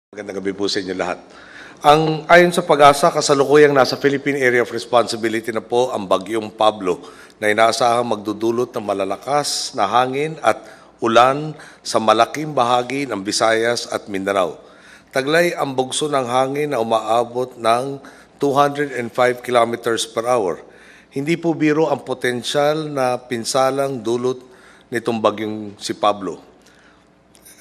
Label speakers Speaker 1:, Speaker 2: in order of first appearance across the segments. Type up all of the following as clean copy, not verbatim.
Speaker 1: Magandang gabi po sa inyo lahat. Ayon sa Pag-asa, kasalukuyang nasa Philippine Area of Responsibility na po ang Bagyong Pablo na inaasahang magdudulot ng malalakas na hangin at ulan sa malaking bahagi ng Visayas at Mindanao. Taglay ang bugso ng hangin na umaabot ng 205 kilometers per hour. Hindi po biro ang potensyal na pinsalang dulot nitong bagyong si Pablo.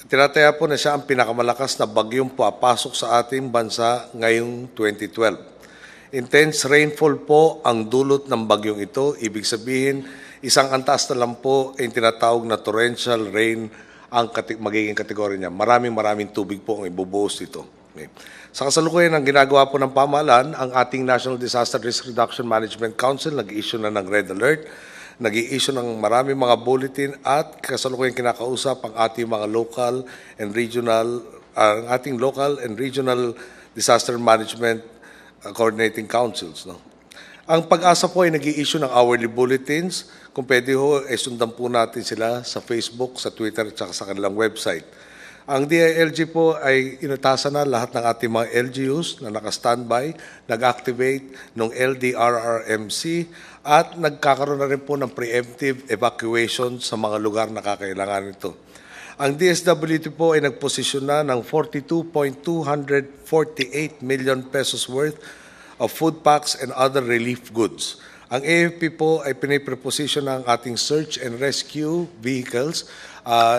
Speaker 1: Tinataya po na siya ang pinakamalakas na bagyong papasok sa ating bansa ngayong 2012. Intense rainfall po ang dulot ng bagyong ito. Ibig sabihin, isang antas na lang po ay tinatawag na torrential rain ang magiging kategorya niya. Maraming tubig po ang ibubuhos dito. Okay. Sa kasalukuyan ng ginagawa po ng pamahalaan, ang ating National Disaster Risk Reduction Management Council nag-issue na ng red alert, nag-i-issue ng maraming mga bulletin at kasalukuyang kinakausap ang ating mga local and regional disaster management coordinating councils. No? Ang Pag-asa po ay nag-i-issue ng hourly bulletins. Kung pwede ho, sundan po natin sila sa Facebook, sa Twitter at sa kanilang website. Ang DILG po ay inatasan na lahat ng ating mga LGUs na naka-standby, nag-activate ng LDRRMC at nagkakaroon na rin po ng preemptive evacuation sa mga lugar na kakailangan nito. Ang DSWD po ay nagposisyon na ng 42.248 million pesos worth of food packs and other relief goods. Ang AFP po ay pinipreposition ng ating search and rescue vehicles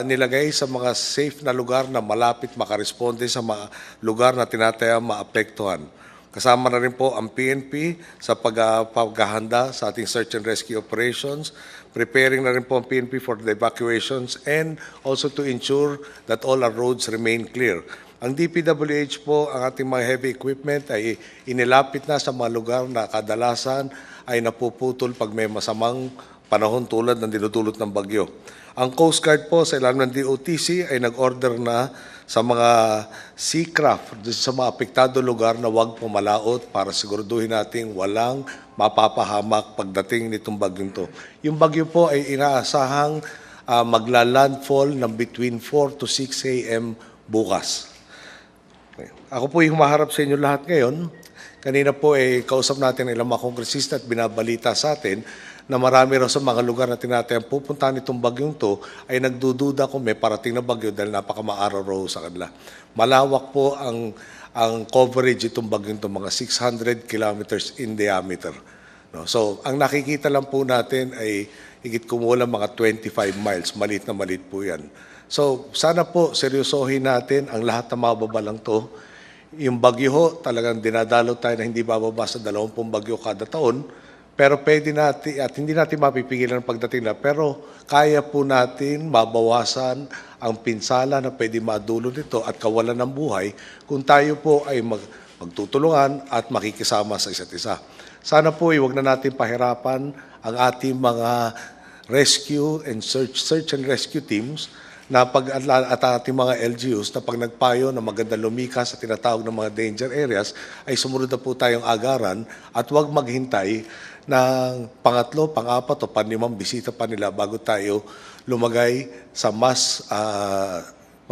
Speaker 1: nilagay sa mga safe na lugar na malapit makaresponde sa mga lugar na tinatayang maapektuhan. Kasama na rin po ang PNP sa paghahanda sa ating search and rescue operations, preparing na rin po ang PNP for the evacuations and also to ensure that all our roads remain clear. Ang DPWH po, ang ating mga heavy equipment ay inilapit na sa mga lugar na kadalasan ay napuputol pag may masamang panahon tulad ng dinudulot ng bagyo. Ang Coast Guard po sa ilalim ng DOTC ay nag-order na sa mga seacraft sa mga apektado lugar na huwag pumalaot para siguraduhin natin walang mapapahamak pagdating nitong bagyong to. Yung bagyo po ay inaasahang magla-landfall ng between 4 to 6 a.m. bukas. Okay. Ako po yung humaharap sa inyo lahat ngayon. Kanina po kausap natin ilang mga kongresista at binabalita sa atin na marami raw sa mga lugar na tinatayang pupuntahan itong bagyong to ay nagdududa kung may parating na bagyo dahil napakamaaraw raw sa kanila. Malawak po ang coverage itong bagyong to, mga 600 kilometers in diameter. No? So, ang nakikita lang po natin ay higit kumulang mga 25 miles. Maliit na maliit po yan. So, sana po seryosohin natin ang lahat ng mababalang to. Yung bagyo ho, talagang dinadalo tayo na hindi bababa sa 20 bagyo kada taon. Pero pwede natin, at hindi natin mapipigilan ang pagdating na, pero kaya po natin mabawasan ang pinsala na pwede madulot nito at kawalan ng buhay kung tayo po ay magtutulungan at makikisama sa isa't isa. Sana po huwag na natin pahirapan ang ating mga rescue and search and rescue teams na at ating mga LGUs na pag nagpayo na maganda lumikas sa tinatawag ng mga danger areas ay sumunod na po tayong agaran at huwag maghintay ng pangatlo, pang-apat o panlimang bisita pa nila bago tayo lumagay sa mas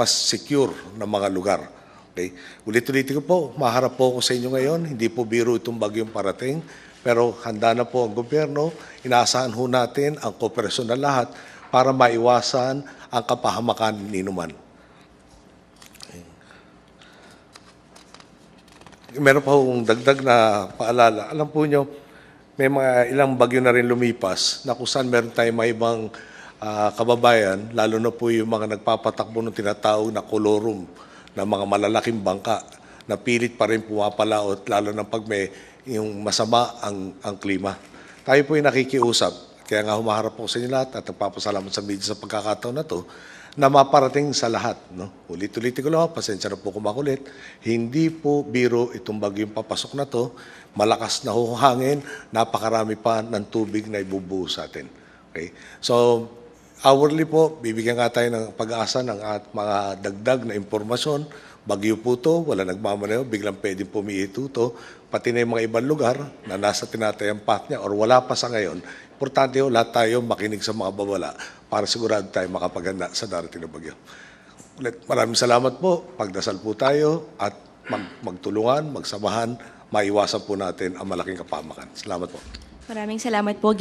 Speaker 1: secure na mga lugar. Okay? Ulit-ulitin ko po, maharap po ako sa inyo ngayon. Hindi po biro itong bagyong parating, pero handa na po ang gobyerno. Inaasahan ho natin ang kooperasyon ng lahat para maiwasan ang kapahamakan ni Numan. Meron pa akong dagdag na paalala. Alam po nyo, may mga ilang bagyo na rin lumipas na kung saan meron tayong mga ibang kababayan, lalo na po yung mga nagpapatakbo ng tinatawag na kolorum na mga malalaking bangka na pilit pa rin pumapalaot, lalo na pag may yung masama ang klima. Tayo po yung nakikiusap. Kaya nga humaharap po sa inyo lahat at nagpapasalamat sa media sa pagkakataon na to na maparating sa lahat. No? Ulit-ulitin ko lang, pasensya na po kumakulit. Hindi po biro itong bagyong papasok na to. Malakas na hangin, napakarami pa ng tubig na ibubuhos sa atin. Okay? So, hourly po, bibigyan nga tayo ng pag-asa ng mga dagdag na impormasyon. Bagyo po to, wala nagmamaneho, biglang pwedeng pumiito to. Pati na yung mga ibang lugar na nasa tinatayang path niya or wala pa sa ngayon. Importante ho, lahat tayo makinig sa mga babala para sigurado tayo makapaganda sa darating na bagyo. Maraming salamat po. Pagdasal po tayo at magtulungan, magsamahan, maiwasan po natin ang malaking kapamakan. Salamat po.
Speaker 2: Maraming salamat po,